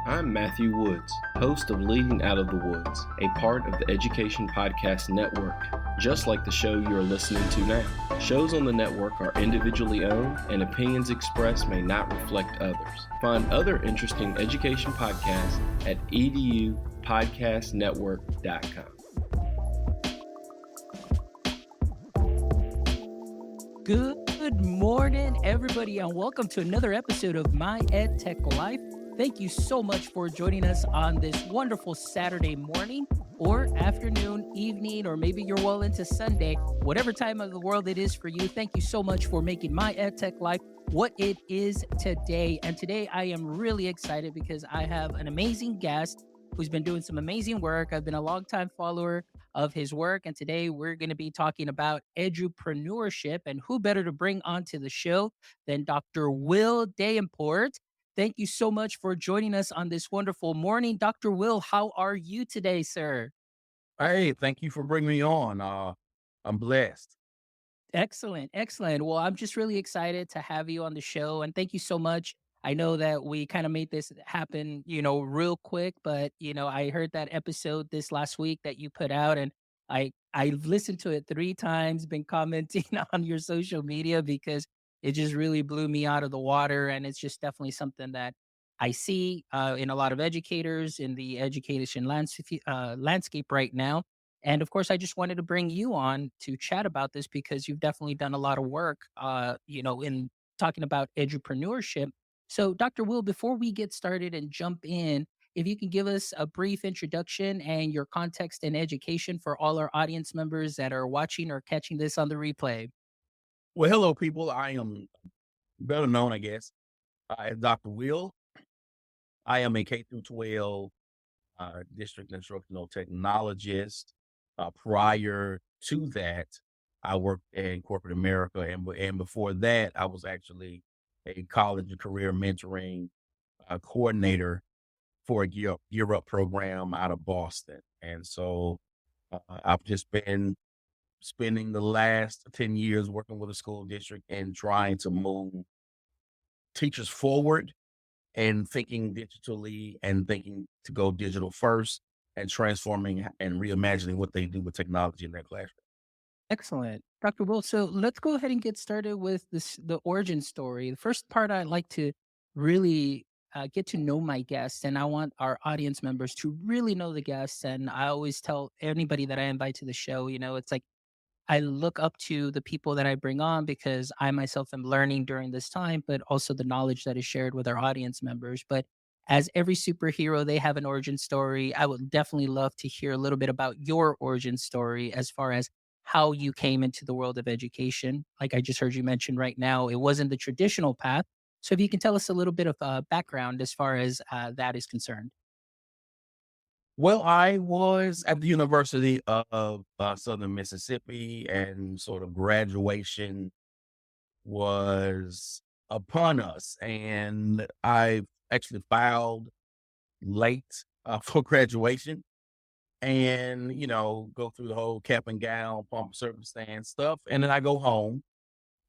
I'm Matthew Woods, host of Leading Out of the Woods, a part of the Education Podcast Network, just like the show you're listening to now. Shows on the network are individually owned, and opinions expressed may not reflect others. Find other interesting education podcasts at edupodcastnetwork.com. Good morning, everybody, and welcome to another episode of My EdTech Life. Thank you so much for joining us on this wonderful Saturday morning or afternoon, evening, or maybe you're well into Sunday, whatever time of the world it is for you. Thank you so much for making My EdTech Life what it is today. And today I am really excited because I have an amazing guest who's been doing some amazing work. I've been a longtime follower of his work, and today we're going to be talking about edupreneurship, and who better to bring onto the show than Dr. Will Dayenport. Thank you so much for joining us on this wonderful morning. Dr. Will, how are you today, sir? Hey, thank you for bringing me on. I'm blessed. Excellent, excellent. Well, I'm just really excited to have you on the show, and thank you so much. I know that we kind of made this happen, real quick, but I heard that episode this last week that you put out, and I've listened to it 3 times, been commenting on your social media because it just really blew me out of the water, and it's just definitely something that I see in a lot of educators in the education landscape right now. And of course, I just wanted to bring you on to chat about this because you've definitely done a lot of work, in talking about edupreneurship. So, Dr. Will, before we get started and jump in, if you can give us a brief introduction and your context and education for all our audience members that are watching or catching this on the replay. Well, hello, people. I am better known, I guess, as Dr. Will. I am a K through 12 district instructional technologist. Prior to that, I worked in corporate America, and before that, I was actually a college and career mentoring coordinator for a Gear Up program out of Boston. And so I've just been spending the last 10 years working with a school district and trying to move teachers forward and thinking digitally and thinking to go digital first and transforming and reimagining what they do with technology in their classroom. Excellent. Dr. Will, so let's go ahead and get started with the origin story. The first part, I'd like to really get to know my guests, and I want our audience members to really know the guests. And I always tell anybody that I invite to the show, it's like I look up to the people that I bring on because I myself am learning during this time, but also the knowledge that is shared with our audience members. But as every superhero, they have an origin story. I would definitely love to hear a little bit about your origin story as far as how you came into the world of education. Like I just heard you mention right now, it wasn't the traditional path. So if you can tell us a little bit of background as far as that is concerned. Well, I was at the University of Southern Mississippi, and sort of graduation was upon us. And I actually filed late for graduation and, go through the whole cap and gown, pump circumstance stuff. And then I go home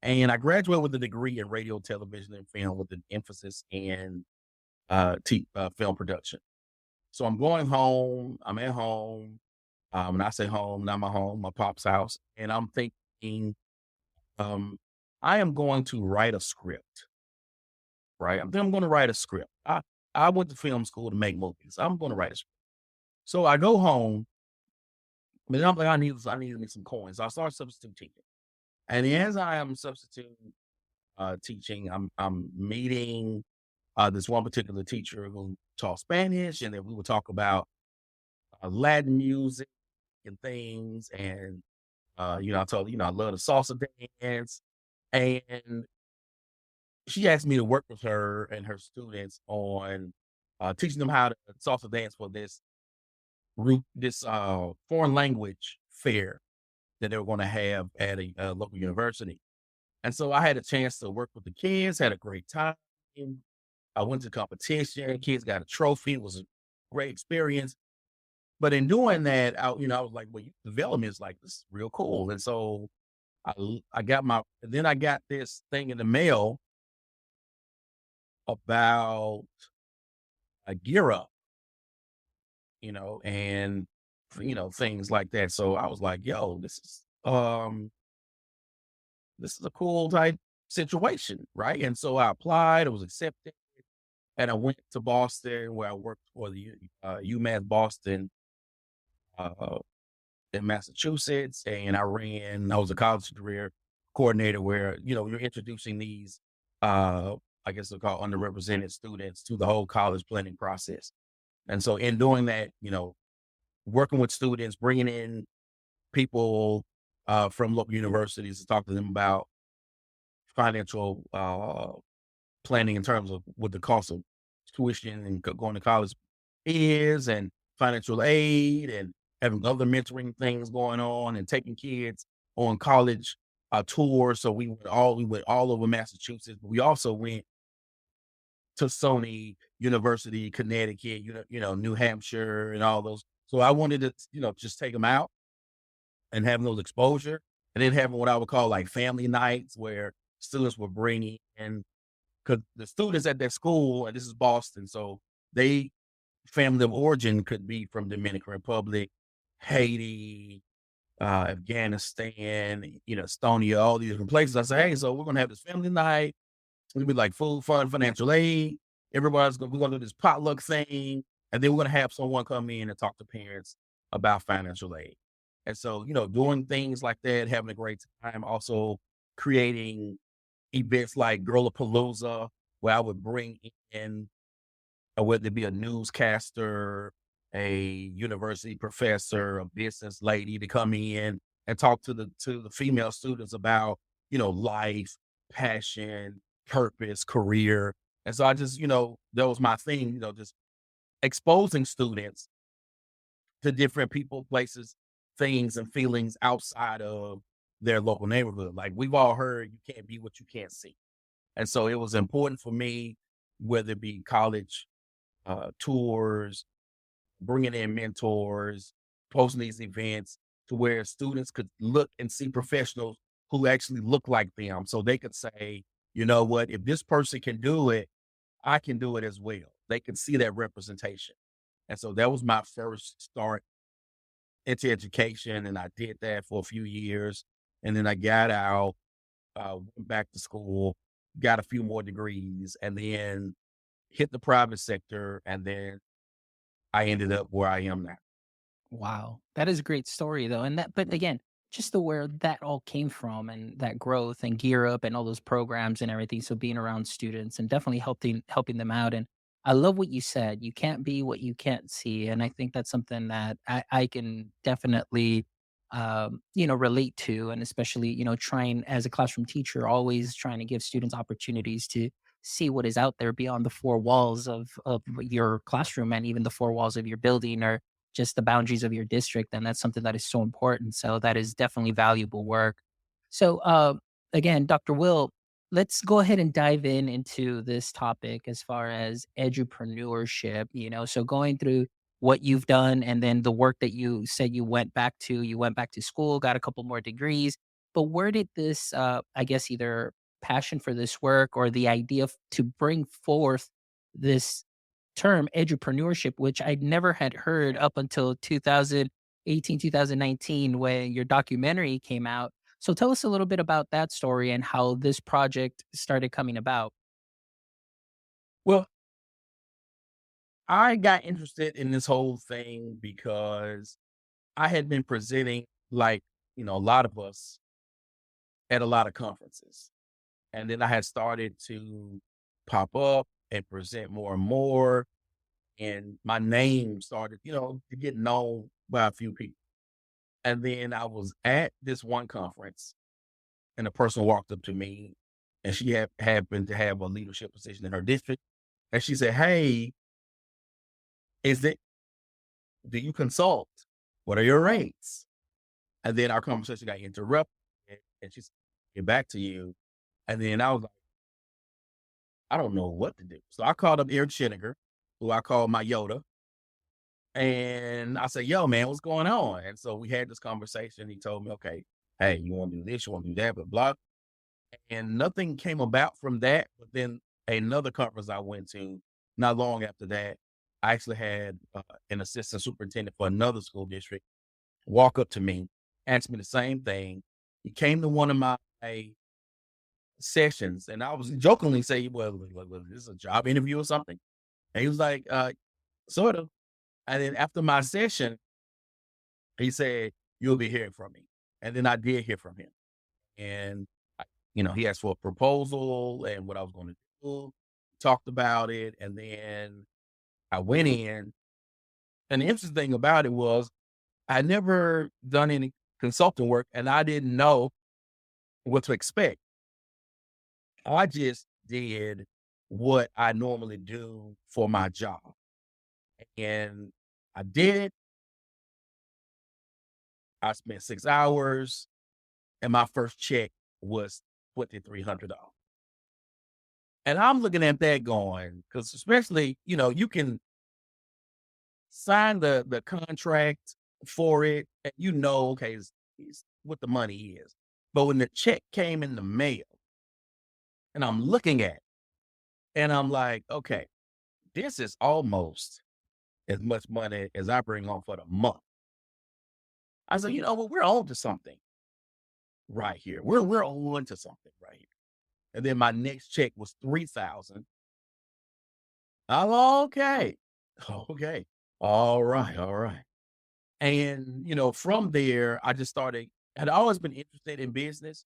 and I graduate with a degree in radio, television, and film with an emphasis in film production. So I'm going home. I'm at home. And I say home, not my home, my pop's house. And I'm thinking, um, I am going to write a script, right? I'm going to write a script. I went to film school to make movies. I'm going to write a script. So I go home, but then I'm like, I need to make some coins. So I start substitute teaching. And as I am substitute teaching, I'm meeting this one particular teacher who taught Spanish, and then we would talk about Latin music and things. And I told her, I love the salsa dance, and she asked me to work with her and her students on teaching them how to salsa dance for this foreign language fair that they were going to have at a local university. And so I had a chance to work with the kids, had a great time. I went to competition. Kids got a trophy. It was a great experience. But in doing that, I was like, well, youth development is like, this is real cool. And so I got this thing in the mail about gear up, and things like that. So I was like, yo, this is a cool type situation, right? And so I applied, I was accepted, and I went to Boston where I worked for the UMass Boston uh, in Massachusetts, and I was a college career coordinator where, you're introducing these, I guess they're called underrepresented students to the whole college planning process. And so in doing that, working with students, bringing in people from local universities to talk to them about financial planning in terms of what the cost of tuition and going to college is, and financial aid, and having other mentoring things going on, and taking kids on college tours. So we went all over Massachusetts, but we also went to Sony University, Connecticut, New Hampshire, and all those. So I wanted to, just take them out and having those exposure, and then having what I would call like family nights where students were bringing in, because the students at that school, and this is Boston, so they family of origin could be from Dominican Republic, Haiti, Afghanistan, Estonia, all these different places. I say, hey, so we're gonna have this family night. It's gonna be like food, fun, financial aid. We're gonna do this potluck thing, and then we're gonna have someone come in and talk to parents about financial aid. And so, doing things like that, having a great time, also creating events like Girlapalooza, where I would bring in, whether it be a newscaster, a university professor, a business lady to come in and talk to the female students about, life, passion, purpose, career. And so I just, that was my thing, just exposing students to different people, places, things, and feelings outside of their local neighborhood. Like we've all heard, you can't be what you can't see. And so it was important for me, whether it be college tours, bringing in mentors, posting these events to where students could look and see professionals who actually look like them. So they could say, you know what, if this person can do it, I can do it as well. They could see that representation. And so that was my first start into education. And I did that for a few years. And then I got out, went back to school, got a few more degrees, and then hit the private sector. And then I ended up where I am now. Wow. That is a great story though. And that, but again, just the where that all came from and that growth and gear up and all those programs and everything. So being around students and definitely helping them out. And I love what you said. You can't be what you can't see. And I think that's something that I can definitely relate to. And especially, trying as a classroom teacher, always trying to give students opportunities to see what is out there beyond the four walls of your classroom and even the four walls of your building or just the boundaries of your district, and that's something that is so important. So that is definitely valuable work. So again, Dr. Will, let's go ahead and dive into this topic as far as edupreneurship. So going through what you've done and then the work that you said you went back to school, got a couple more degrees. But where did this, I guess, either passion for this work or the idea to bring forth this term edupreneurship, which I never had heard up until 2018, 2019, when your documentary came out. So tell us a little bit about that story and how this project started coming about. Well, I got interested in this whole thing because I had been presenting, like, a lot of us, at a lot of conferences. And then I had started to pop up and present more and more. And my name started, to get known by a few people. And then I was at this one conference, and a person walked up to me, and she happened to have a leadership position in her district. And she said, hey, is it, do you consult? What are your rates? And then our conversation got interrupted, and she said, get back to you. And then I was like, I don't know what to do. So I called up Eric Schenniger, who I call my Yoda. And I said, yo, man, what's going on? And so we had this conversation. He told me, okay, hey, you want to do this, you want to do that, blah, blah. And nothing came about from that. But then another conference I went to not long after that, I actually had an assistant superintendent for another school district walk up to me, ask me the same thing. He came to one of my sessions, and I was jokingly saying, well, this is a job interview or something? And he was like, sort of. And then after my session, he said, you'll be hearing from me. And then I did hear from him. And, he asked for a proposal and what I was going to do, talked about it. And then I went in. And the interesting thing about it was I never done any consulting work and I didn't know what to expect. I just did what I normally do for my job. And I did it. I spent 6 hours and my first check was $2,300. And I'm looking at that going, because especially, you can sign the contract for it, and okay, it's what the money is. But when the check came in the mail and I'm looking at it, and I'm like, okay, this is almost as much money as I bring home for the month. I said, we're on to something right here. We're on to something right here. And then my next check was 3,000. I'm okay. Okay. All right. All right. And, from there, I just started, had always been interested in business.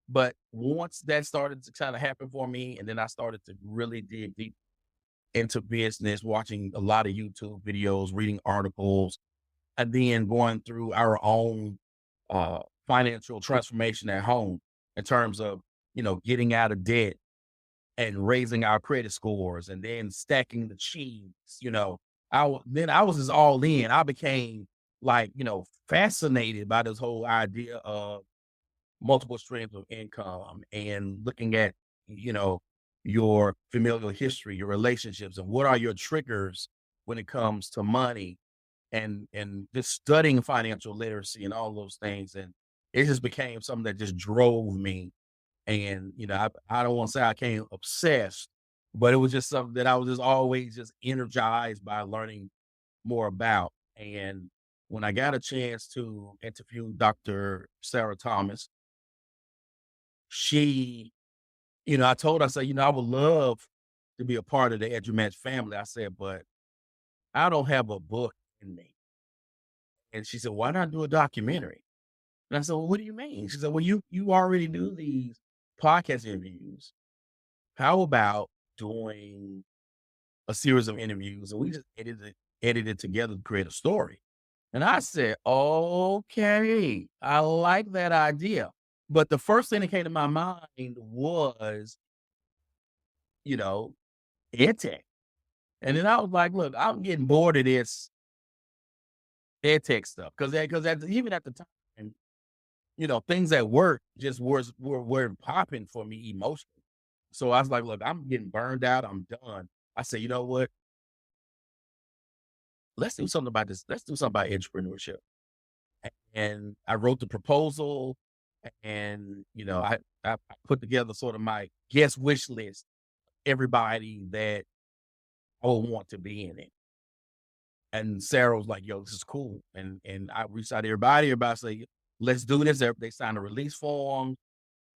But once that started to kind of happen for me, and then I started to really dig deep into business, watching a lot of YouTube videos, reading articles, and then going through our own financial transformation at home in terms of, getting out of debt and raising our credit scores and then stacking the cheese. Then I was just all in. I became like, fascinated by this whole idea of multiple streams of income and looking at, your familial history, your relationships, and what are your triggers when it comes to money, and just studying financial literacy and all those things. And it just became something that just drove me. And, I don't want to say I became obsessed, but it was just something that I was just always just energized by learning more about. And when I got a chance to interview Dr. Sarah Thomas, she, I told her, I said, I would love to be a part of the EduMatch family. I said, but I don't have a book in me. And she said, why not do a documentary? And I said, well, what do you mean? She said, well, you already do these podcast interviews. How about doing a series of interviews and we just edited together to create a story? And I said, okay, I like that idea. But the first thing that came to my mind was, you know, ed tech. And then I was like, look, I'm getting bored of this ed tech stuff. Cause even at the time, things at work just were popping for me emotionally. So I was like, look, I'm getting burned out. I'm done. I said, you know what? Let's do something about this. Let's do something about entrepreneurship. And I wrote the proposal and, I put together sort of my guest wish list, everybody that I would want to be in it. And Sarah was like, yo, this is cool. And I reached out to everybody said, let's do this. They signed a release form.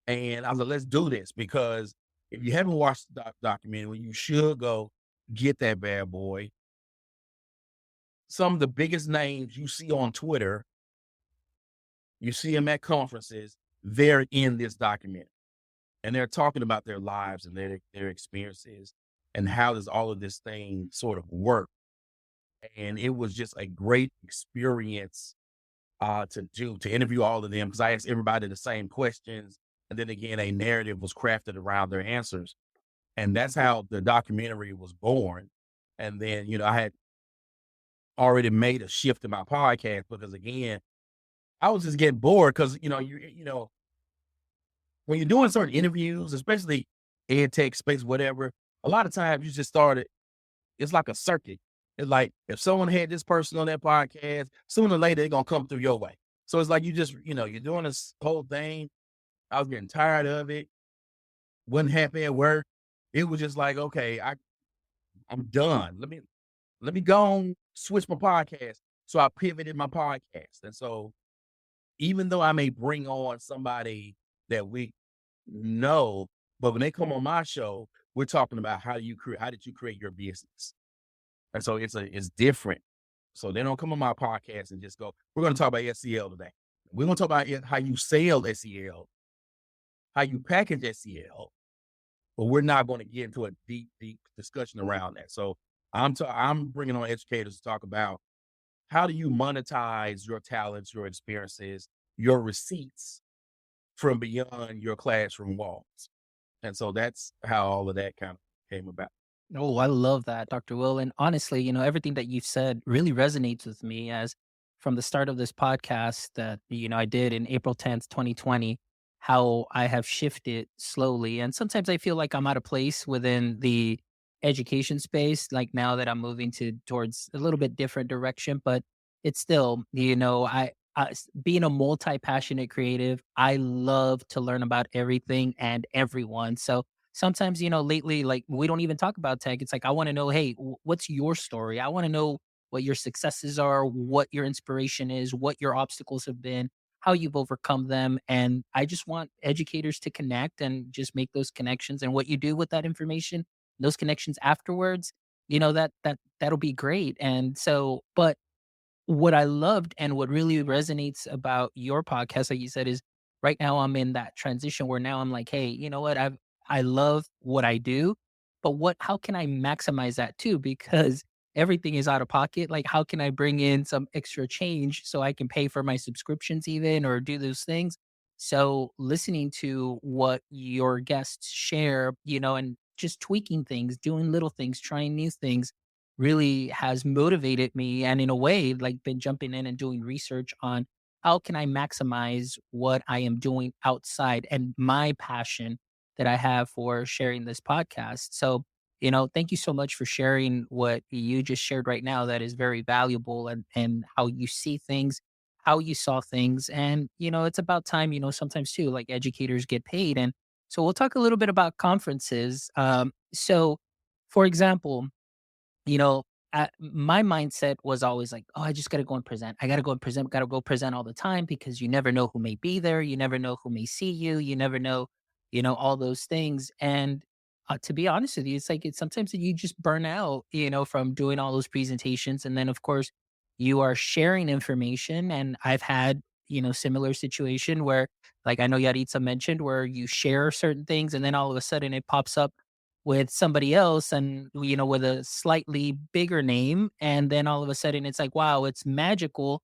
And I was like, let's do this, because if you haven't watched the documentary, you should go get that bad boy. Some of the biggest names you see on Twitter, you see them at conferences, they're in this documentary. And they're talking about their lives and their experiences and how does all of this thing sort of work. And it was just a great experience to interview all of them, because I asked everybody the same questions. And then again, a narrative was crafted around their answers. And that's how the documentary was born. And then, I had already made a shift in my podcast because, again, I was just getting bored because, when you're doing certain interviews, especially ed tech space, whatever, a lot of times you just started, it's like a circuit. It's like if someone had this person on that podcast, sooner or later they're going to come through your way. So it's like you just, you're doing this whole thing. I was getting tired of it. Wasn't happy at work. It was just like, okay, I'm done. let me go on, switch my podcast. So I pivoted my podcast. And so even though I may bring on somebody that we know, but when they come on my show, we're talking about how did you create your business? And so it's different. So they don't come on my podcast and just go, we're going to talk about SEL today. We're going to talk about how you sell SEL, how you package SEL, but we're not going to get into a deep discussion around that. So I'm bringing on educators to talk about how do you monetize your talents, your experiences, your receipts from beyond your classroom walls. And so that's how all of that kind of came about. Oh, I love that, Dr. Will. And honestly, everything that you've said really resonates with me as from the start of this podcast that, I did in April 10th, 2020, how I have shifted slowly. And sometimes I feel like I'm out of place within the education space, like now that I'm moving towards a little bit different direction, but it's still, being a multi-passionate creative, I love to learn about everything and everyone. So sometimes, lately, like we don't even talk about tech. It's like, I want to know, hey, what's your story? I want to know what your successes are, what your inspiration is, what your obstacles have been, how you've overcome them. And I just want educators to connect and just make those connections. And what you do with that information, those connections afterwards, that'll be great. And so, but what I loved and what really resonates about your podcast, like you said, is right now I'm in that transition where now I'm like, hey, you know what? I love what I do, but how can I maximize that too? Because everything is out of pocket. Like, how can I bring in some extra change so I can pay for my subscriptions even or do those things? So listening to what your guests share, and just tweaking things, doing little things, trying new things really has motivated me and in a way like been jumping in and doing research on how can I maximize what I am doing outside and my passion that I have for sharing this podcast. So, thank you so much for sharing what you just shared right now. That is very valuable and how you see things, how you saw things. And, it's about time, sometimes too, like educators get paid. And so we'll talk a little bit about conferences. So for example, you know, my mindset was always like, oh, I just got to go and present. I got to go and present, got to go present all the time because you never know who may be there. You never know who may see you. You never know, all those things. And to be honest with you, it's like it's sometimes that you just burn out, from doing all those presentations. And then, of course, you are sharing information. And I've had, similar situation where, like I know Yaritza mentioned, where you share certain things and then all of a sudden it pops up with somebody else and with a slightly bigger name, and then all of a sudden it's like wow, it's magical,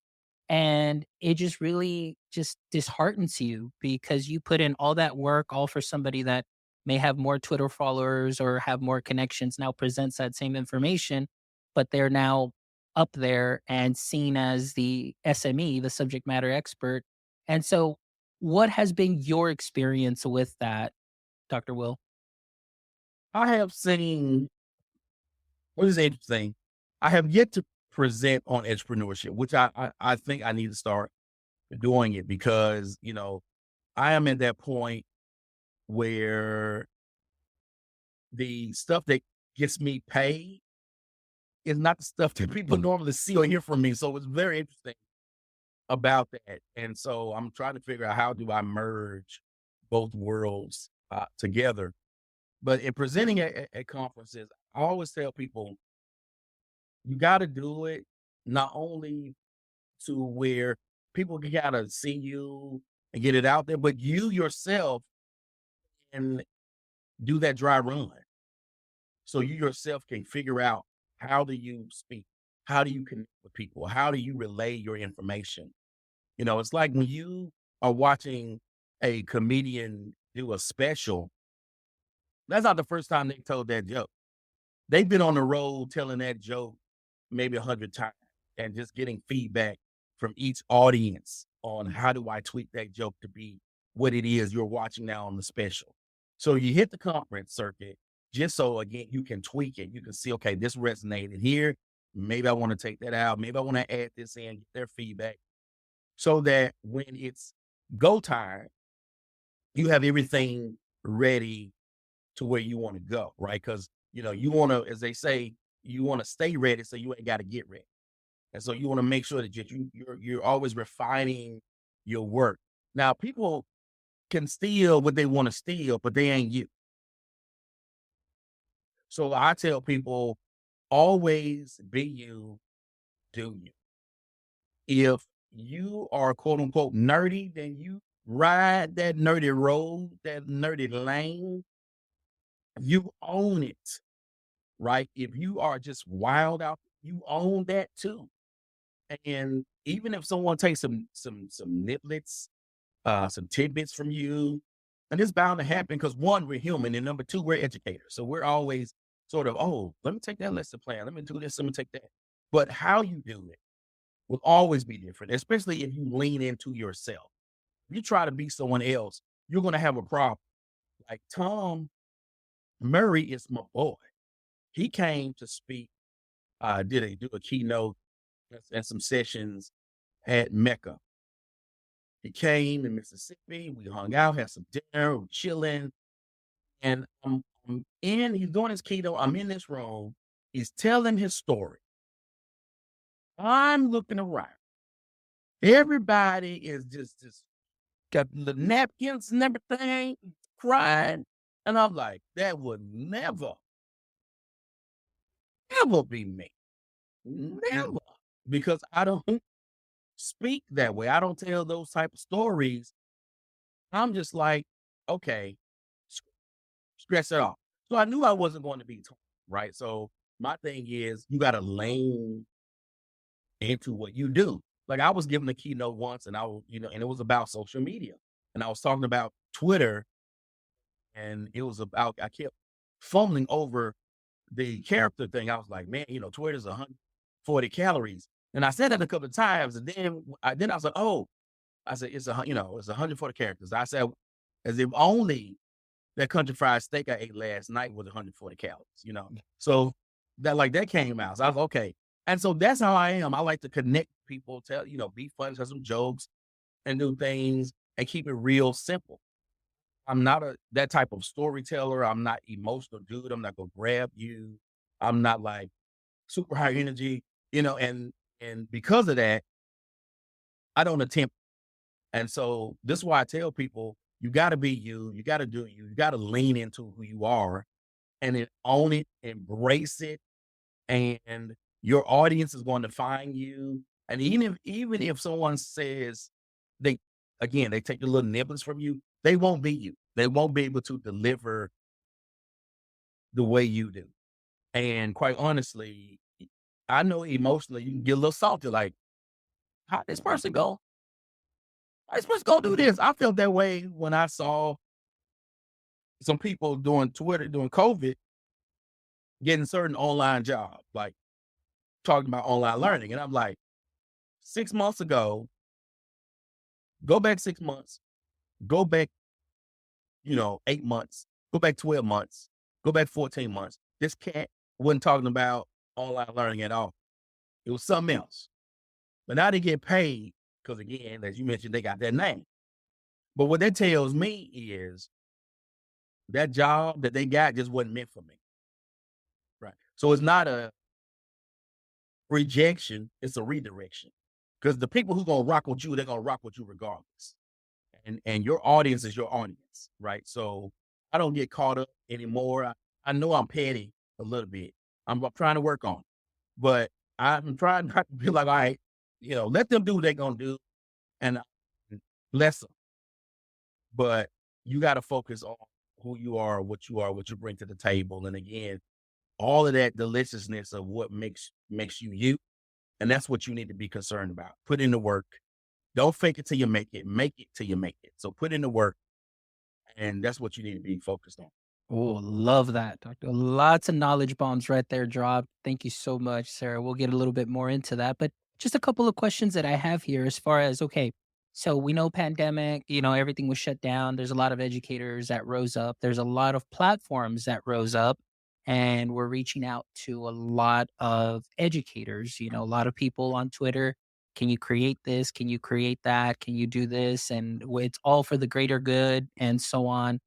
and it just really just disheartens you because you put in all that work all for somebody that may have more Twitter followers or have more connections, now presents that same information, but they're now up there and seen as the SME, the subject matter expert. And so what has been your experience with that, Dr. Will? I have seen what is interesting. I have yet to present on entrepreneurship, which I think I need to start doing it because, I am at that point where the stuff that gets me paid is not the stuff that people normally see or hear from me. So it's very interesting about that. And so I'm trying to figure out how do I merge both worlds together. But in presenting at conferences, I always tell people you got to do it not only to where people can kind of see you and get it out there, but you yourself can do that dry run. So you yourself can figure out how do you speak? How do you connect with people? How do you relay your information? It's like when you are watching a comedian do a special, that's not the first time they told that joke. They've been on the road telling that joke maybe 100 times and just getting feedback from each audience on how do I tweak that joke to be what it is you're watching now on the special. So you hit the conference circuit just so again you can tweak it. You can see, okay, this resonated here. Maybe I want to take that out. Maybe I want to add this in, get their feedback so that when it's go time, you have everything ready to where you want to go, right? Because you want to, as they say, you want to stay ready so you ain't got to get ready. And so you want to make sure that you're always refining your work. Now, people can steal what they want to steal, but they ain't you. So I tell people, always be you, do you. If you are quote unquote nerdy, then you ride that nerdy road, that nerdy lane, you own it, right? If you are just wild out, you own that too. And even if someone takes some niblets, some tidbits from you, and it's bound to happen because one, we're human, and number two, we're educators. So we're always sort of, oh, let me take that lesson plan. Let me do this. Let me take that. But how you do it will always be different, especially if you lean into yourself. If you try to be someone else, you're going to have a problem. Like Tom Murray is my boy. He came to speak, do a keynote and some sessions at Mecca. He came in Mississippi. We hung out, had some dinner, we chilling. And he's doing his keynote. I'm in this room. He's telling his story. I'm looking around. Everybody is just got the napkins and everything, crying. And I'm like, that would never be me. Never. Because I don't speak that way. I don't tell those type of stories. I'm just like, okay, scratch that off. So I knew I wasn't going to be told, right? So my thing is, you got to lean into what you do. Like I was given a keynote once, and and it was about social media, and I was talking about Twitter, and it was about I kept fumbling over the character thing. I was like, man, Twitter's 140 calories, and I said that a couple of times, and then I was like, oh, I said it's it's 140 characters. I said as if only that country fried steak I ate last night was 140 calories. So that came out. So I was okay. And so that's how I am. I like to connect people, be fun, tell some jokes and do things and keep it real simple. I'm not that type of storyteller. I'm not emotional dude. I'm not gonna grab you. I'm not like super high energy, and because of that, I don't attempt. And so this is why I tell people, you gotta be you, you gotta do you gotta lean into who you are and then own it, embrace it, and your audience is going to find you. And even if someone says they they take the little nibbles from you, they won't be you. They won't be able to deliver the way you do. And quite honestly, I know emotionally you can get a little salty, like, how this person go? How this person go do this? I felt that way when I saw some people doing Twitter, doing COVID, getting certain online jobs, like talking about online learning. And I'm like, 6 months ago, go back 6 months, go back, 8 months, go back 12 months, go back 14 months. This cat wasn't talking about online learning at all. It was something else. But now they get paid because, again, as you mentioned, they got that name. But what that tells me is that job that they got just wasn't meant for me. Right. So it's not a rejection, it's a redirection. Because the people who gonna rock with you, they're gonna rock with you regardless. And your audience is your audience, right? So I don't get caught up anymore. I know I'm petty a little bit. I'm trying to work on it. But I'm trying not to be like, all right, let them do what they're gonna do and bless them. But you got to focus on who you are, what you bring to the table. And again, all of that deliciousness of what makes you you. And that's what you need to be concerned about. Put in the work. Don't fake it till you make it till you make it. So put in the work, and that's what you need to be focused on. Oh, love that, doctor. Lots of knowledge bombs right there dropped. Thank you so much, Sarah. We'll get a little bit more into that. But just a couple of questions that I have here as far as, okay, so we know pandemic, everything was shut down. There's a lot of educators that rose up. There's a lot of platforms that rose up, and we're reaching out to a lot of educators, a lot of people on Twitter. Can you create this? Can you create that? Can you do this? And it's all for the greater good and so on.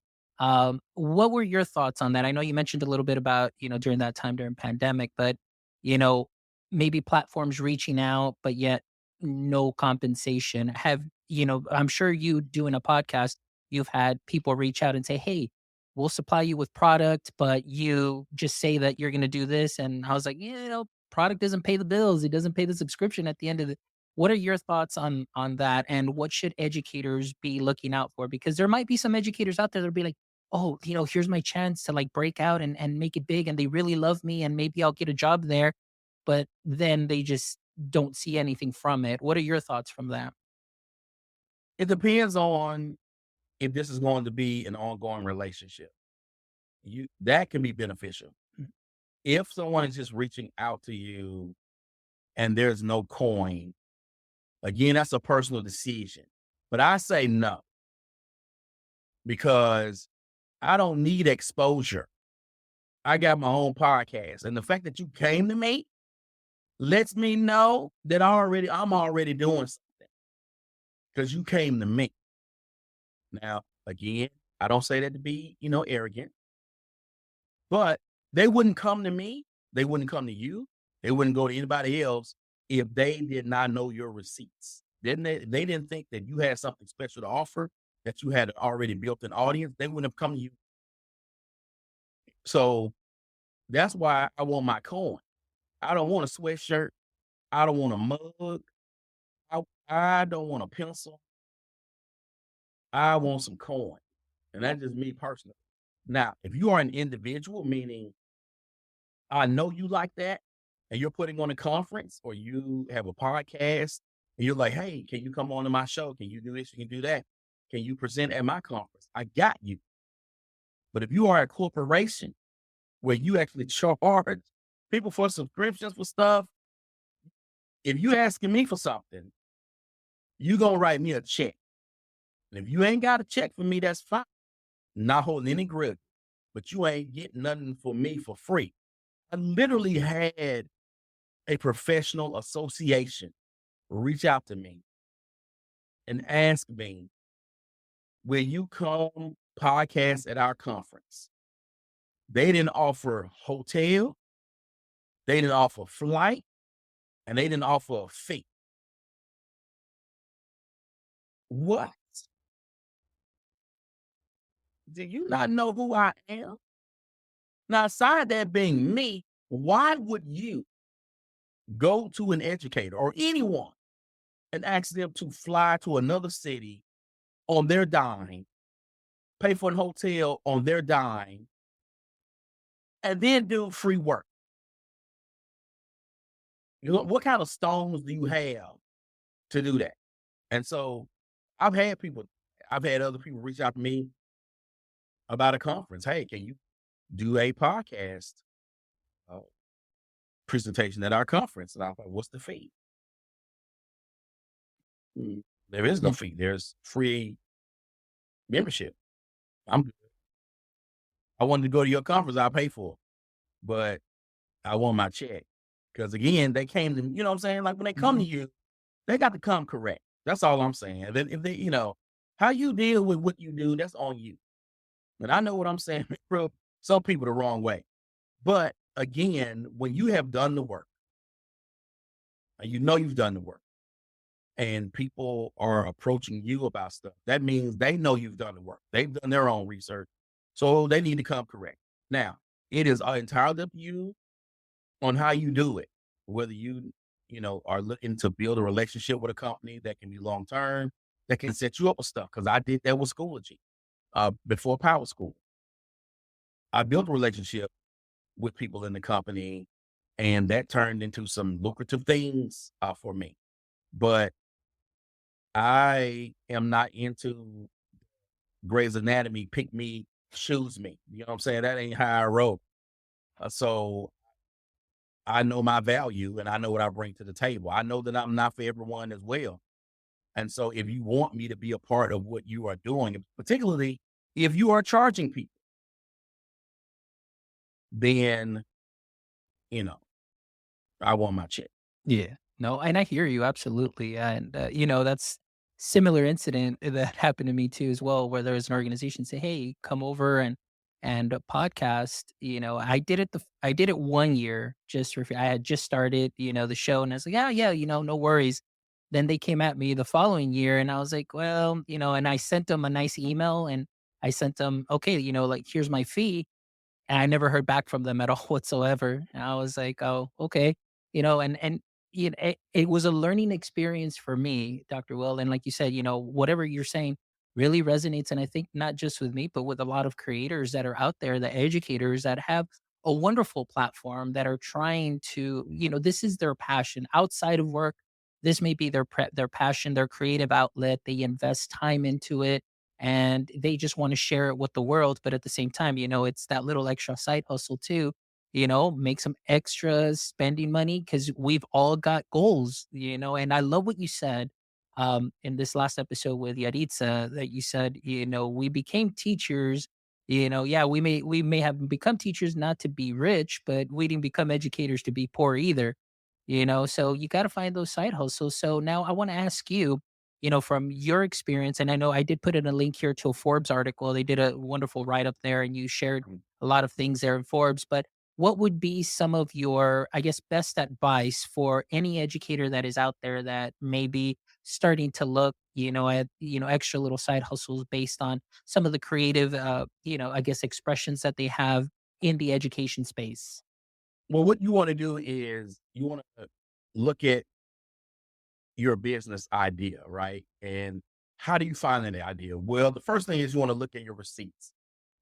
What were your thoughts on that? I know you mentioned a little bit about, during that time during pandemic, but you know, maybe platforms reaching out, but yet no compensation. I'm sure you doing a podcast, you've had people reach out and say, "Hey, we'll supply you with product, but you just say that you're going to do this." And I was like, product doesn't pay the bills. It doesn't pay the subscription at the end of the. What are your thoughts on that? And what should educators be looking out for? Because there might be some educators out there that'll be like, "Oh, here's my chance to like break out and make it big, and they really love me, and maybe I'll get a job there." But then they just don't see anything from it. What are your thoughts from that? It depends on if this is going to be an ongoing relationship. That can be beneficial. Mm. If someone is just reaching out to you and there's no coin, again, that's a personal decision. But I say no, because I don't need exposure. I got my own podcast. And the fact that you came to me lets me know that I'm already doing something because you came to me. Now, again, I don't say that to be, arrogant, but they wouldn't come to me. They wouldn't come to you. They wouldn't go to anybody else if they did not know your receipts. Didn't they didn't think that you had something special to offer, that you had already built an audience. They wouldn't have come to you. So that's why I want my coin. I don't want a sweatshirt. I don't want a mug. I don't want a pencil. I want some coin. And that's just me personally. Now, if you are an individual, meaning I know you like that, and you're putting on a conference or you have a podcast and you're like, hey, can you come on to my show? Can you do this? You can do that. Can you present at my conference? I got you. But if you are a corporation where you actually charge people for subscriptions for stuff, if you asking me for something, you going to write me a check. And if you ain't got a check for me, that's fine. Not holding any grudge, but you ain't getting nothing for me for free. I literally had a professional association reach out to me and ask me, will you come podcast at our conference? They didn't offer hotel, they didn't offer flight, and they didn't offer a fee. What? Do you not know who I am? Now, aside that being me, why would you go to an educator or anyone and ask them to fly to another city on their dime, pay for a hotel on their dime, and then do free work? What kind of stones do you have to do that? And so I've had other people reach out to me about a conference. Hey, can you do a podcast uh, presentation at our conference? And I was like, what's the fee? There is no Mm. fee. There's free membership. I'm good. I wanted to go to your conference. I'll pay for it, but I want my check. Because again, they came to, you know what I'm saying? Like when they come to Mhm. you, they got to come correct. That's all I'm saying. And then if they, how you deal with what you do, that's on you. And I know what I'm saying, bro. Some people the wrong way. But again, when you have done the work, and you know you've done the work, and people are approaching you about stuff, that means they know you've done the work. They've done their own research. So they need to come correct. Now, it is entirely up to you on how you do it. Whether are looking to build a relationship with a company that can be long term, that can set you up with stuff. Because I did that with Schoology before Power School. I built a relationship with people in the company, and that turned into some lucrative things for me. But I am not into Grey's Anatomy, pick me, choose me. You know what I'm saying? That ain't how I roll. So I know my value and I know what I bring to the table. I know that I'm not for everyone as well. And so if you want me to be a part of what you are doing, particularly if you are charging people, then, you know, I want my check. Yeah. No, and I hear you absolutely. And that's similar incident that happened to me too as well, where there was an organization say, "Hey, come over and and a podcast. I did it 1 year just for free. I had just started, the show, and I was like, yeah, yeah, no worries. Then they came at me the following year, and I was like, well, and I sent them a nice email, and I sent them, okay, like, here's my fee, and I never heard back from them at all whatsoever. And I was like, "Oh, okay." And it was a learning experience for me, Dr. Will. And like you said, whatever you're saying really resonates. And I think not just with me, but with a lot of creators that are out there, the educators that have a wonderful platform that are trying to, this is their passion outside of work. This may be their passion, their creative outlet. They invest time into it, and they just want to share it with the world. But at the same time, it's that little extra side hustle too, make some extra spending money, because we've all got goals, and I love what you said in this last episode with Yaritza, that you said, we became teachers, yeah, we may have become teachers not to be rich, but we didn't become educators to be poor either. So you got to find those side hustles. So now I want to ask you, from your experience, and I know I did put in a link here to a Forbes article. They did a wonderful write up there, and you shared a lot of things there in Forbes. But what would be some of your, I guess, best advice for any educator that is out there that may be starting to look, at, extra little side hustles based on some of the creative, I guess, expressions that they have in the education space? Well, what you want to do is you want to look at your business idea, right? And how do you find that idea? Well, the first thing is you want to look at your receipts.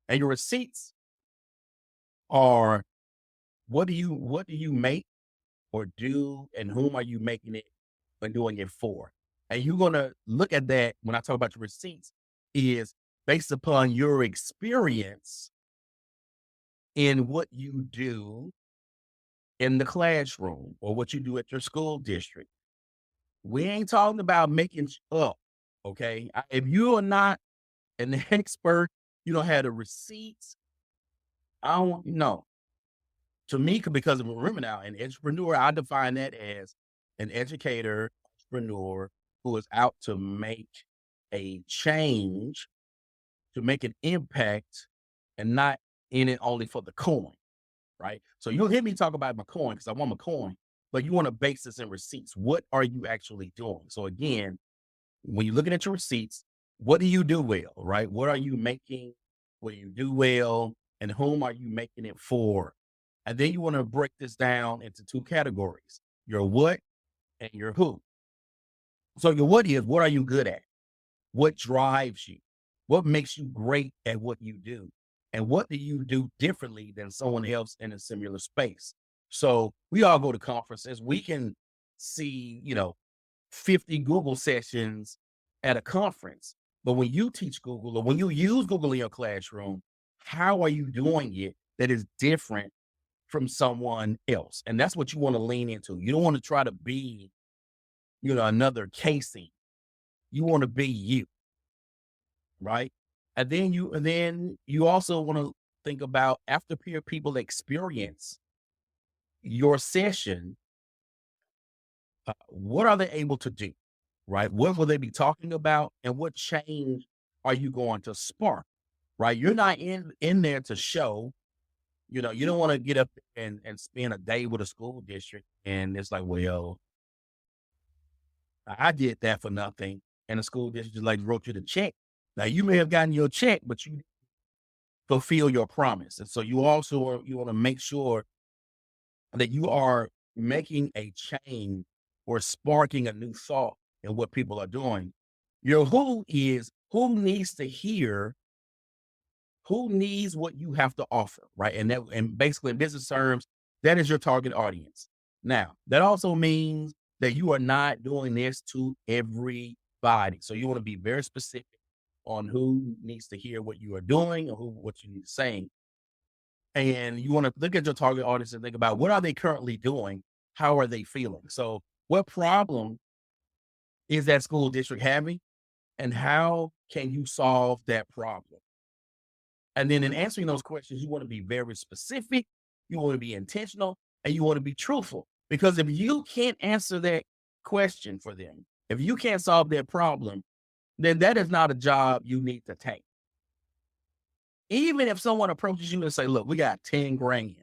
And your receipts are what do you make or do, and whom are you making it and doing it for? And you're gonna look at that when I talk about your receipts is based upon your experience in what you do in the classroom or what you do at your school district. We ain't talking about making up, okay? If you are not an expert, you don't have the receipts. I don't know. To me, because remember now, an entrepreneur, I define that as an educator, entrepreneur who is out to make a change, to make an impact, and not in it only for the coin, right? So you'll hear me talk about my coin because I want my coin, but you want to base this in receipts. What are you actually doing? So again, when you're looking at your receipts, what do you do well, right? What are you making? What do you do well? And whom are you making it for? And then you want to break this down into two categories, your what and your who. So your what is, what are you good at? What drives you? What makes you great at what you do? And what do you do differently than someone else in a similar space? So we all go to conferences. We can see, 50 Google sessions at a conference. But when you teach Google or when you use Google in your classroom, how are you doing it that is different from someone else? And that's what you want to lean into. You don't want to try to be, another Casey. You want to be you, right? And then you also want to think about after peer people experience your session, what are they able to do? Right? What will they be talking about? And what change are you going to spark? Right? You're not in there to show, you don't want to get up and spend a day with a school district. And it's like, well, I did that for nothing. And the school district just like wrote you the check. Now you may have gotten your check, but you fulfill your promise. And so you want to make sure that you are making a change or sparking a new thought in what people are doing. Your who is who needs to hear, who needs what you have to offer, right? And basically in business terms, that is your target audience. Now, that also means that you are not doing this to everybody. So you want to be very specific on who needs to hear what you are doing or what you need to say. And you want to look at your target audience and think about what are they currently doing? How are they feeling? So what problem is that school district having? And how can you solve that problem? And then in answering those questions, you want to be very specific, you want to be intentional, and you want to be truthful. Because if you can't answer that question for them, if you can't solve their problem, then that is not a job you need to take. Even if someone approaches you and say, look, we got 10 grand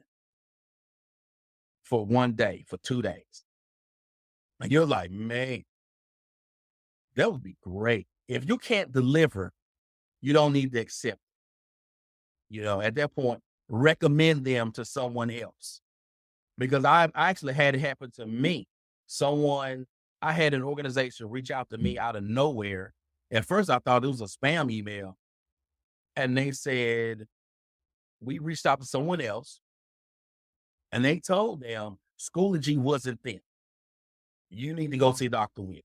for one day, for 2 days. And you're like, man, that would be great. If you can't deliver, you don't need to accept. At that point, recommend them to someone else. Because I actually had it happen to me. I had an organization reach out to me out of nowhere. At first, I thought it was a spam email. And they said, we reached out to someone else and they told them Schoology wasn't them. You need to go see Dr. Will.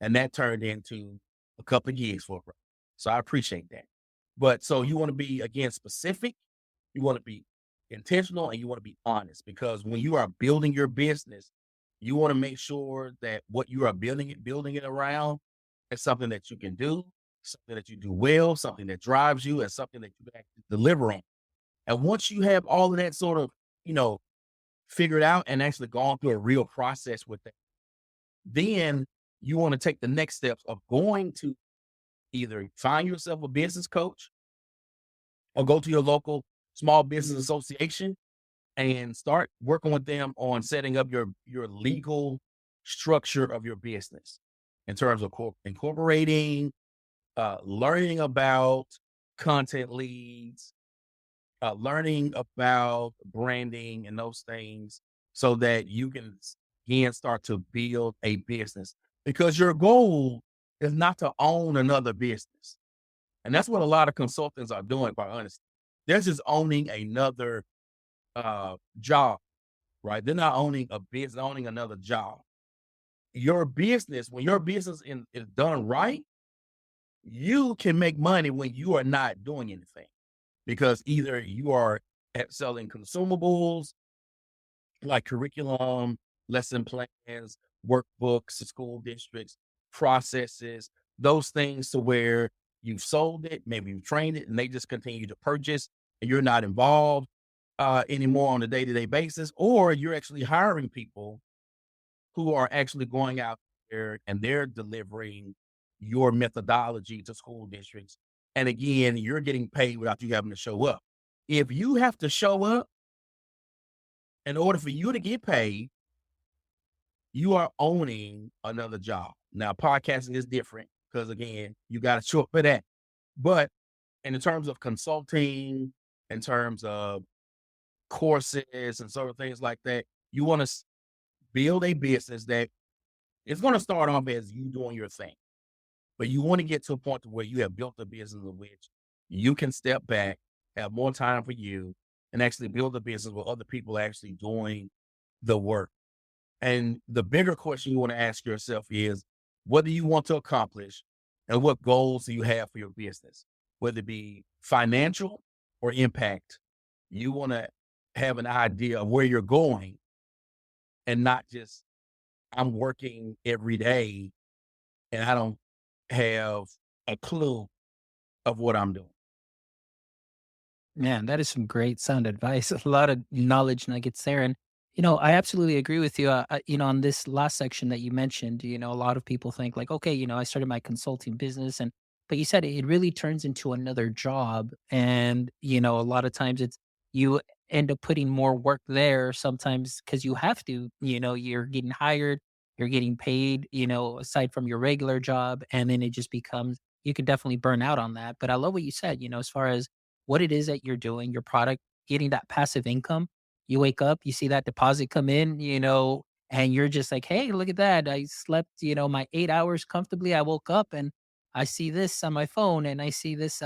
And that turned into a couple of gigs for her. So I appreciate that. But so you want to be, again, specific, you want to be intentional, and you want to be honest, because when you are building your business, you want to make sure that what you are building it around is something that you can do, something that you do well, something that drives you, and something that you can actually deliver on. And once you have all of that sort of, you know, figured out and actually gone through a real process with that, then you want to take the next steps of going to either find yourself a business coach or go to your local small business association and start working with them on setting up your legal structure of your business in terms of incorporating, learning about content leads, learning about branding and those things so that you can again start to build a business, because your goal is not to own another business. And that's what a lot of consultants are doing, quite honestly. They're just owning another job, right? They're not owning a business, owning another job. Your business, when your business is done right, you can make money when you are not doing anything, because either you are selling consumables like curriculum, lesson plans, workbooks to school districts, processes, those things to where you've sold it, maybe you've trained it, and they just continue to purchase, and you're not involved anymore on a day-to-day basis, or you're actually hiring people who are actually going out there and they're delivering your methodology to school districts. And again, you're getting paid without you having to show up. If you have to show up in order for you to get paid, you are owning another job. Now, podcasting is different because, again, you got to show up for that. But in terms of consulting, in terms of courses and sort of things like that, you want to build a business that is going to start off as you doing your thing. But you want to get to a point to where you have built a business in which you can step back, have more time for you, and actually build a business where other people are actually doing the work. And the bigger question you want to ask yourself is, what do you want to accomplish and what goals do you have for your business? Whether it be financial or impact, you want to have an idea of where you're going and not just, I'm working every day and I don't have a clue of what I'm doing. Man, that is some great sound advice. A lot of knowledge nuggets there. And, I absolutely agree with you. On this last section that you mentioned, a lot of people think like, okay, I started my consulting business but you said it really turns into another job. And, a lot of times you end up putting more work there sometimes because you have to, you're getting hired, you're getting paid, aside from your regular job. And then it just becomes, you could definitely burn out on that. But I love what you said, as far as what it is that you're doing, your product, getting that passive income. You wake up, you see that deposit come in, and you're just like, hey, look at that. I slept, my 8 hours comfortably. I woke up and I see this on my phone and I see this,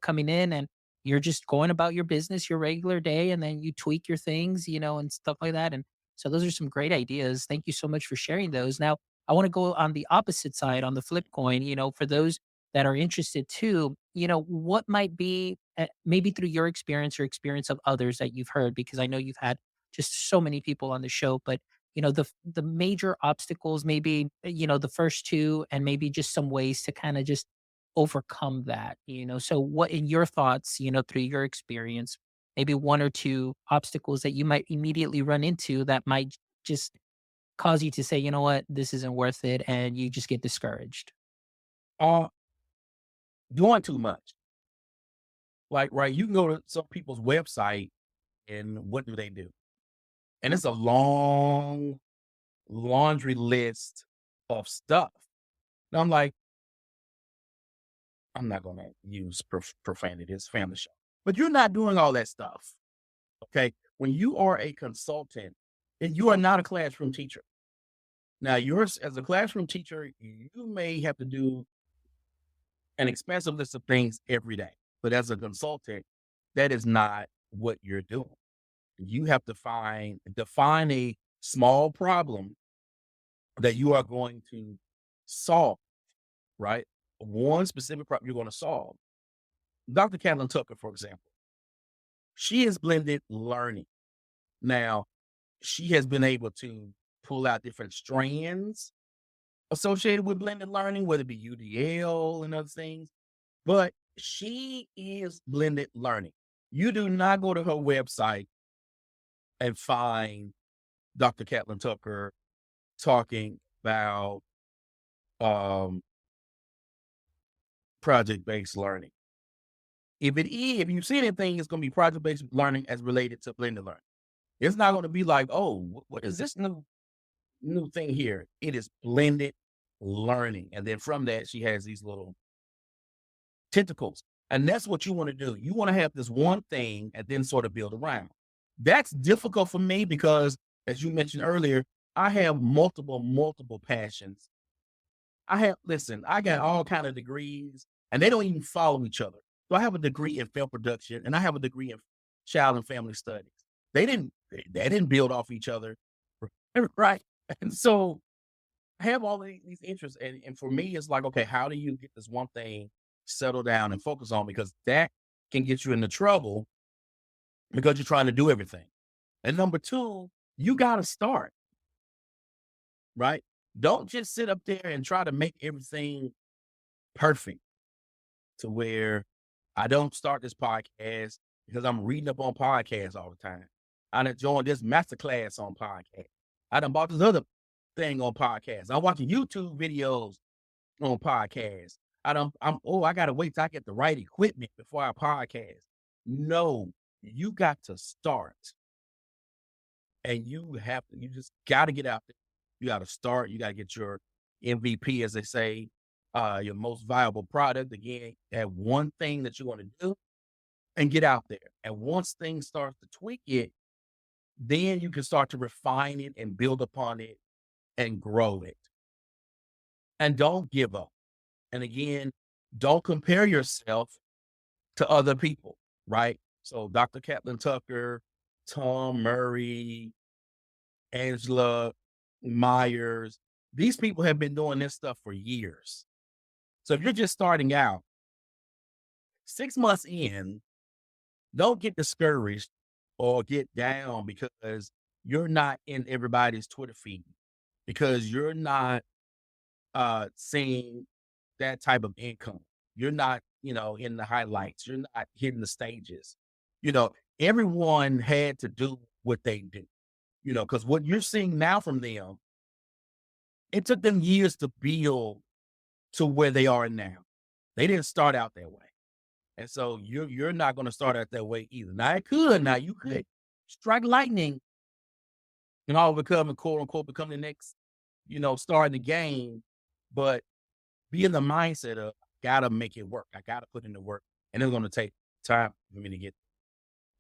coming in, and you're just going about your business, your regular day. And then you tweak your things, and stuff like that. And so those are some great ideas. Thank you so much for sharing those. Now, I want to go on the opposite side, on the flip coin, for those that are interested too, what might be maybe through your experience or experience of others that you've heard, because I know you've had just so many people on the show, but the major obstacles, maybe the first two, and maybe just some ways to kind of just overcome that. So what, in your thoughts, through your experience, maybe one or two obstacles that you might immediately run into that might just cause you to say, you know what, this isn't worth it, and you just get discouraged. Uh, Doing too much. Like, right, you can go to some people's website and what do they do? And it's a long laundry list of stuff. And I'm like, I'm not going to use profanity. It's a family show. But you're not doing all that stuff. Okay. When you are a consultant and you are not a classroom teacher. Now, yours as a classroom teacher, you may have to do an expansive list of things every day. But as a consultant, that is not what you're doing. You have to define a small problem that you are going to solve, right? One specific problem you're going to solve. Dr. Kathleen Tucker, for example, she has blended learning. Now, she has been able to pull out different strands associated with blended learning, whether it be UDL and other things, but she is blended learning. You do not go to her website and find Dr. Kathleen Tucker talking about project-based learning. If you see anything, it's going to be project-based learning as related to blended learning. It's not going to be like, oh, what is this new thing here? It is blended learning. And then from that, she has these little tentacles. And that's what you want to do. You want to have this one thing and then sort of build around. That's difficult for me because, as you mentioned earlier, I have multiple passions. I got all kind of degrees and they don't even follow each other. So I have a degree in film production and I have a degree in child and family studies. They didn't build off each other. Right. And so I have all these interests. And for me, it's like, okay, how do you get this one thing settled down and focus on? Because that can get you into trouble because you're trying to do everything. And number two, you got to start, right? Don't just sit up there and try to make everything perfect to where I don't start this podcast because I'm reading up on podcasts all the time. I done joined this masterclass on podcast. I done bought this other thing on podcast. I'm watching YouTube videos on podcasts. I gotta wait till I get the right equipment before I podcast. No, you got to start. And you just gotta get out there. You gotta start, you gotta get your MVP, as they say, your most viable product. Again, that one thing that you want to do and get out there. And once things start to tweak it, then you can start to refine it and build upon it and grow it. And don't give up. And again, don't compare yourself to other people, right? So Dr. Kathleen Tucker, Tom Murray, Angela Myers, these people have been doing this stuff for years. So if you're just starting out, 6 months in, don't get discouraged or get down because you're not in everybody's Twitter feed, because you're not seeing that type of income. You're not, in the highlights. You're not hitting the stages. Everyone had to do what they do, because what you're seeing now from them, it took them years to build to where they are now. They didn't start out that way. And so you're not going to start out that way either. Now you could strike lightning and all become, quote unquote, become the next, star in the game. But be in the mindset of, gotta make it work. I gotta put in the work. And it's going to take time for me to get.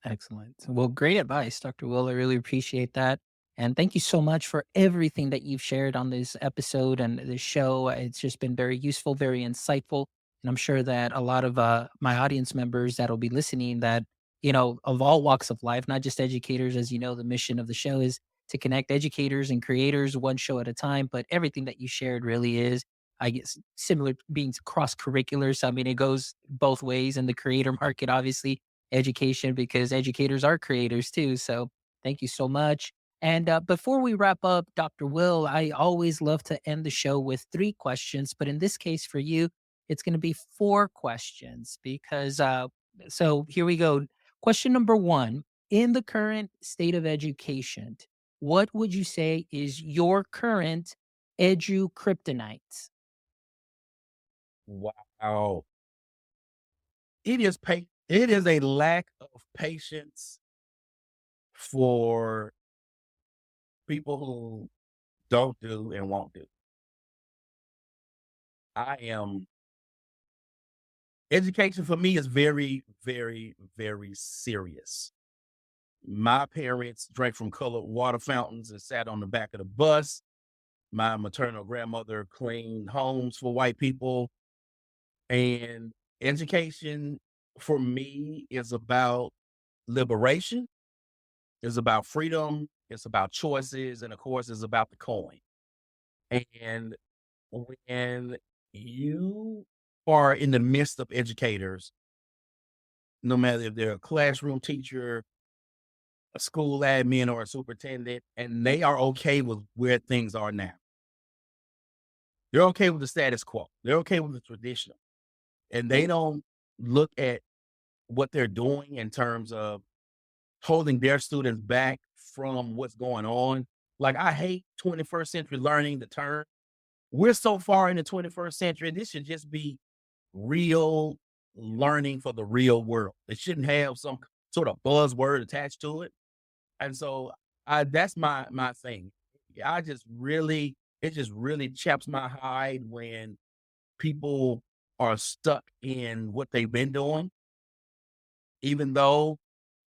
Excellent. Well, great advice, Dr. Will. I really appreciate that. And thank you so much for everything that you've shared on this episode and this show. It's just been very useful, very insightful. And I'm sure that a lot of my audience members that'll be listening that, of all walks of life, not just educators, as you know, the mission of the show is to connect educators and creators one show at a time. But everything that you shared really is, I guess, similar being cross curricular. So, I mean, it goes both ways in the creator market, obviously education, because educators are creators too. So thank you so much. And before we wrap up, Dr. Will, I always love to end the show with 3 questions, but in this case for you, it's going to be 4 questions because, so here we go. Question number 1, in the current state of education, what would you say is your current edu kryptonite? Wow. It is It is a lack of patience for people who don't do and won't do. I am Education for me is very, very, very serious. My parents drank from colored water fountains and sat on the back of the bus. My maternal grandmother cleaned homes for white people. And education for me is about liberation, is about freedom, it's about choices, and of course, it's about the coin. And when you are in the midst of educators, no matter if they're a classroom teacher, a school admin, or a superintendent, and they are okay with where things are now. They're okay with the status quo. They're okay with the traditional. And they don't look at what they're doing in terms of holding their students back from what's going on. Like, I hate 21st century learning, the term. We're so far in the 21st century. This should just be real learning for the real world. It shouldn't have some sort of buzzword attached to it. And so that's my thing. It just really chaps my hide when people are stuck in what they've been doing, even though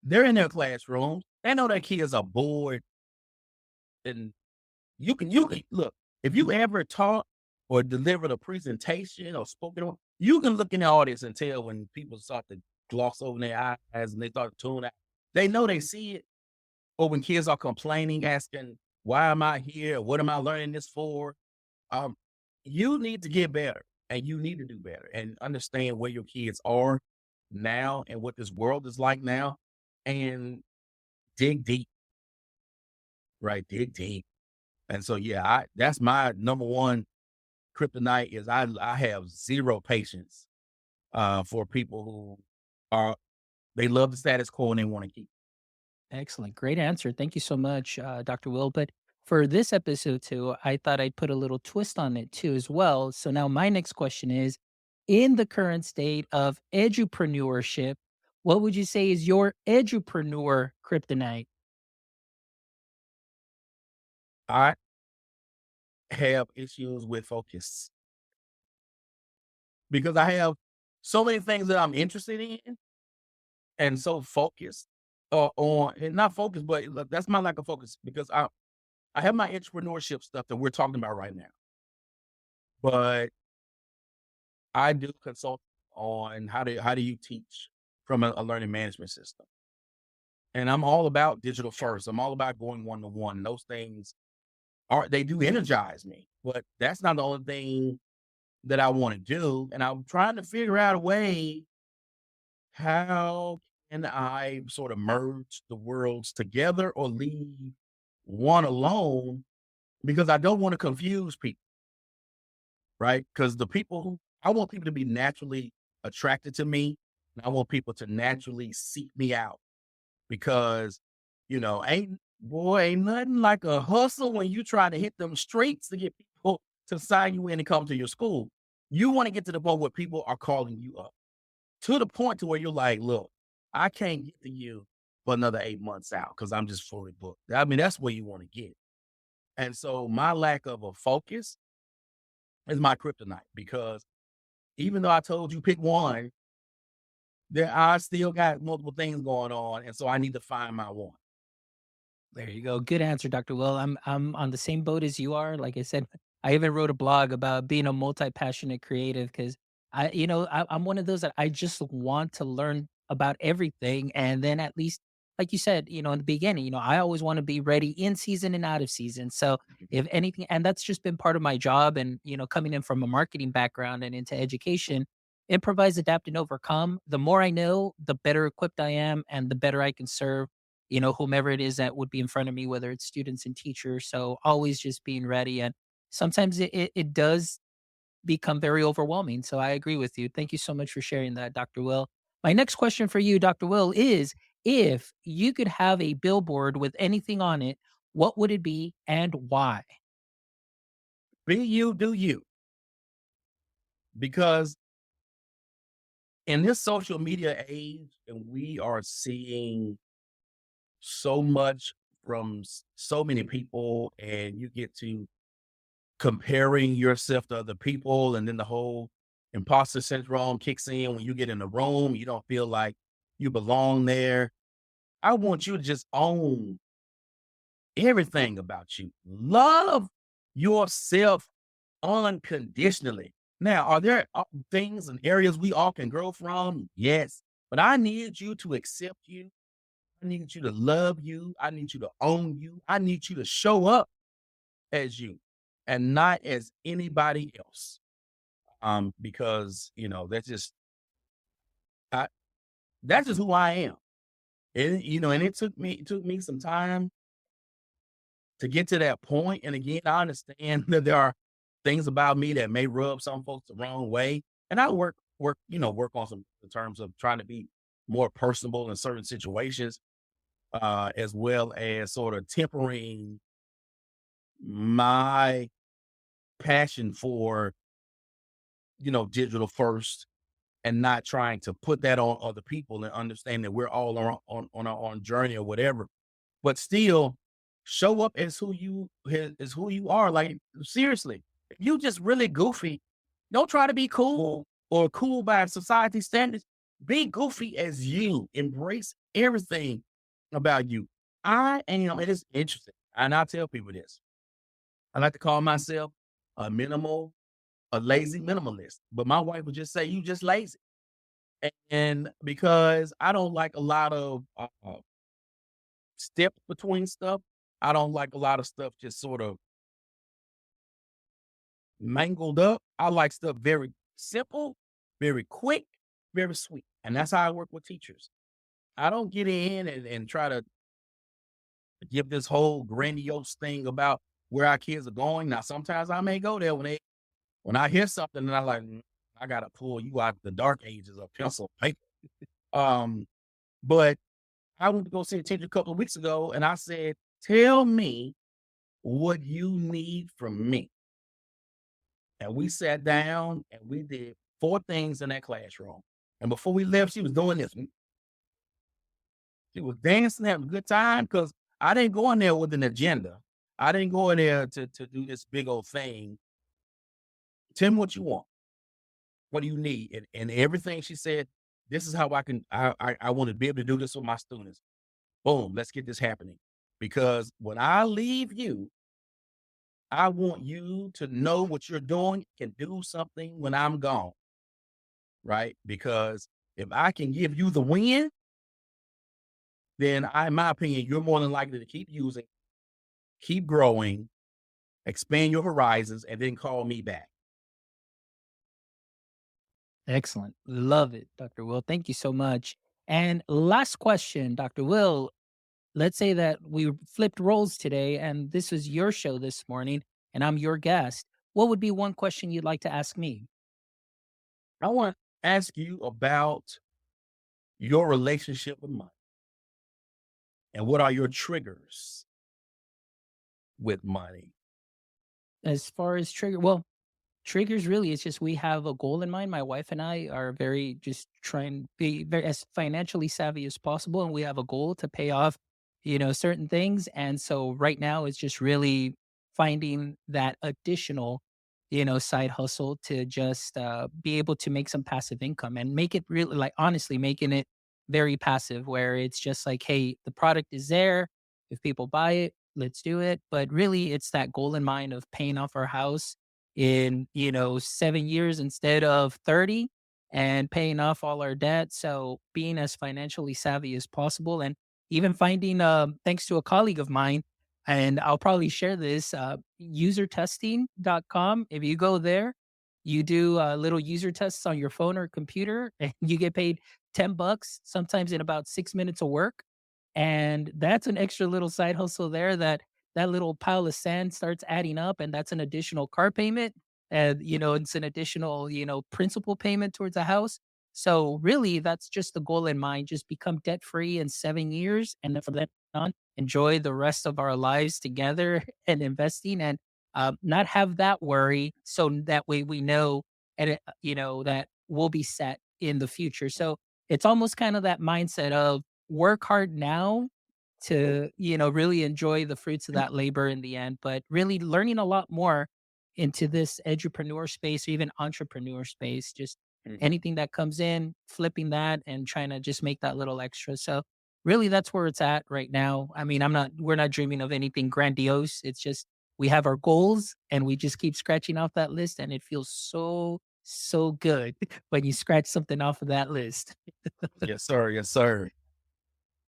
they're in their classrooms. They know their kids are bored. And you can look, if you ever taught or delivered a presentation or spoken on, you can look in the audience and tell when people start to gloss over their eyes and they start to tune out. They know they see it. Or when kids are complaining, asking, why am I here? What am I learning this for? Um, you need to get better and you need to do better and understand where your kids are now and what this world is like now and dig deep, right? Dig deep. And so, yeah, that's my number one kryptonite is I have zero patience for people who are, they love the status quo and they want to keep. Excellent. Great answer. Thank you so much, Dr. Will. But for this episode, too, I thought I'd put a little twist on it, too, as well. So now my next question is, in the current state of edupreneurship, what would you say is your edupreneur kryptonite? I have issues with focus because I have so many things that I'm interested in and so focused on, and not focused, but that's my lack of focus because I have my entrepreneurship stuff that we're talking about right now, but I do consult on how do you teach from a learning management system. And I'm all about digital first. I'm all about going one to one. Those things they do energize me, but that's not the only thing that I want to do. And I'm trying to figure out a way how can I sort of merge the worlds together or leave one alone because I don't want to confuse people, right? Because I want people to be naturally attracted to me. And I want people to naturally seek me out because, ain't nothing like a hustle when you try to hit them streets to get people to sign you in and come to your school. You want to get to the point where people are calling you up to the point to where you're like, look, I can't get to you for another 8 months out because I'm just fully booked. I mean, that's where you want to get. And so my lack of a focus is my kryptonite because even though I told you pick one, there I still got multiple things going on. And so I need to find my one. There you go. Good answer, Dr. Will. I'm on the same boat as you are. Like I said, I even wrote a blog about being a multi-passionate creative because I'm one of those that I just want to learn about everything. And then at least, like you said, in the beginning, I always want to be ready in season and out of season. So if anything, and that's just been part of my job and, coming in from a marketing background and into education, improvise, adapt, and overcome. The more I know, the better equipped I am and the better I can serve whomever it is that would be in front of me, whether it's students and teachers. So always just being ready. And sometimes it does become very overwhelming. So I agree with you. Thank you so much for sharing that, Dr. Will. My next question for you, Dr. Will, is if you could have a billboard with anything on it, what would it be and why? Be you, do you. Because in this social media age, and we are seeing so much from so many people, and you get to comparing yourself to other people, and then the whole imposter syndrome kicks in when you get in the room, you don't feel like you belong there. I want you to just own everything about you. Love yourself unconditionally. Now, are there things and areas we all can grow from? Yes. But I need you to accept you. I need you to love you. I need you to own you. I need you to show up as you and not as anybody else. Because I, that's just who I am. And and it took me some time to get to that point. And again, I understand that there are things about me that may rub some folks the wrong way. And I work on some in terms of trying to be more personable in certain situations, as well as sort of tempering my passion for, digital first and not trying to put that on other people and understand that we're all on our own journey or whatever. But still show up as who you are. Like, seriously, if you just really goofy, don't try to be cool or cool by society standards. Be goofy as you. Embrace everything about you. It is interesting. And I tell people this. I like to call myself a lazy minimalist. But my wife would just say, you just lazy. And because I don't like a lot of steps between stuff. I don't like a lot of stuff just sort of mangled up. I like stuff very simple, very quick, very sweet. And that's how I work with teachers. I don't get in and try to give this whole grandiose thing about where our kids are going. Now, sometimes I may go there when I hear something and I like, I gotta pull you out the dark ages of pencil paper. Um, but I went to go see a teacher a couple of weeks ago and I said, tell me what you need from me. And we sat down and we did 4 things in that classroom. And before we left, she was doing this. She was dancing, having a good time because I didn't go in there with an agenda. I didn't go in there to do this big old thing. Tell me what you want. What do you need? And everything she said, this is how I want to be able to do this with my students. Boom, let's get this happening. Because when I leave you, I want you to know what you're doing can do something when I'm gone, right? Because if I can give you the win, then in my opinion, you're more than likely to keep using, keep growing, expand your horizons, and then call me back. Excellent. Love it, Dr. Will. Thank you so much. And last question, Dr. Will. Let's say that we flipped roles today and this was your show this morning and I'm your guest. What would be one question you'd like to ask me? I want to ask you about your relationship with money and what are your triggers with money? As far as well, triggers really, it's just we have a goal in mind. My wife and I are very just trying to be very as financially savvy as possible, and we have a goal to pay off, certain things. And so right now it's just really finding that additional, side hustle to just be able to make some passive income and make it really like honestly making it very passive where it's just like, hey, the product is there. If people buy it, let's do it. But really it's that goal in mind of paying off our house in 7 years instead of 30 and paying off all our debt. So being as financially savvy as possible and even finding thanks to a colleague of mine, and I'll probably share this, usertesting.com. If you go there, you do little user tests on your phone or computer and you get paid $10 sometimes in about 6 minutes of work. And that's an extra little side hustle there that little pile of sand starts adding up, and that's an additional car payment. And, it's an additional, principal payment towards a house. So really, that's just the goal in mind. Just become debt free in 7 years. And then from then on, enjoy the rest of our lives together and investing and not have that worry. So that way we know, and that we'll be set in the future. So it's almost kind of that mindset of work hard now to, really enjoy the fruits of that labor in the end, but really learning a lot more into this edupreneur space or even entrepreneur space, just Mhm. anything that comes in, flipping that and trying to just make that little extra. So really that's where it's at right now. I mean, we're not dreaming of anything grandiose. It's just we have our goals and we just keep scratching off that list and it feels so good when you scratch something off of that list. Yes, sir. Yes, sir.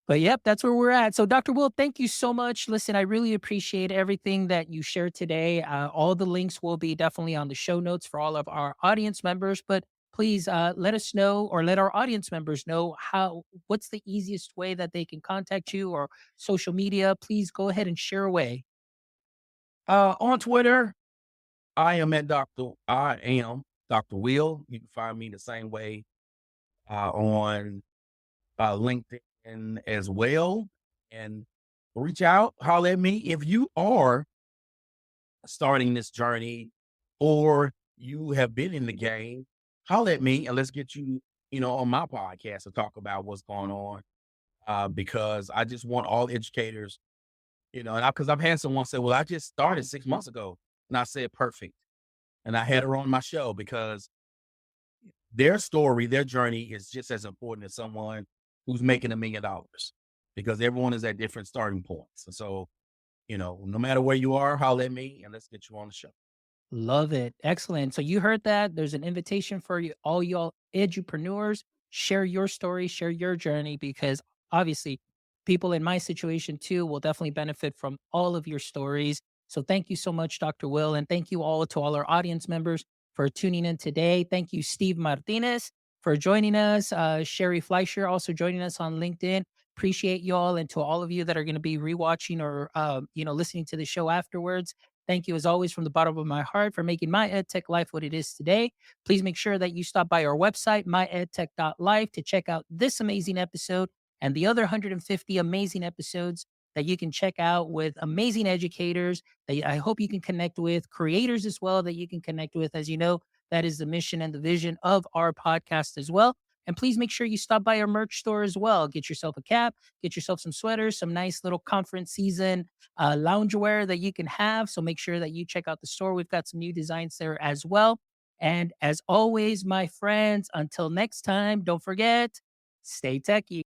But yep, that's where we're at. So, Dr. Will, thank you so much. Listen, I really appreciate everything that you shared today. All the links will be definitely on the show notes for all of our audience members. But please let us know or let our audience members know what's the easiest way that they can contact you or social media. Please go ahead and share away. On Twitter, I am Dr. Will. You can find me the same way on LinkedIn as well. And reach out, holler at me if you are starting this journey or you have been in the game. Holler at me and let's get you, on my podcast to talk about what's going on. Because I just want all educators, and because I've had someone say, "Well, I just started 6 months ago," and I said, "Perfect." And I had her on my show because their story, their journey is just as important as someone who's making $1 million because everyone is at different starting points. And so, no matter where you are, holler at me and let's get you on the show. Love it. Excellent. So you heard that. There's an invitation for you, all y'all edupreneurs. Share your story, share your journey, because obviously people in my situation too will definitely benefit from all of your stories. So thank you so much, Dr. Will. And thank you all to all our audience members for tuning in today. Thank you, Steve Martinez, for joining us. Sherry Fleischer also joining us on LinkedIn. Appreciate y'all. And to all of you that are going to be rewatching or, listening to the show afterwards. Thank you, as always, from the bottom of my heart for making my EdTech life what it is today. Please make sure that you stop by our website, myedtech.life, to check out this amazing episode and the other 150 amazing episodes that you can check out with amazing educators that I hope you can connect with, creators as well that you can connect with. As you know, that is the mission and the vision of our podcast as well. And please make sure you stop by our merch store as well. Get yourself a cap, get yourself some sweaters, some nice little conference season loungewear that you can have. So make sure that you check out the store. We've got some new designs there as well. And as always, my friends, until next time, don't forget, stay techy.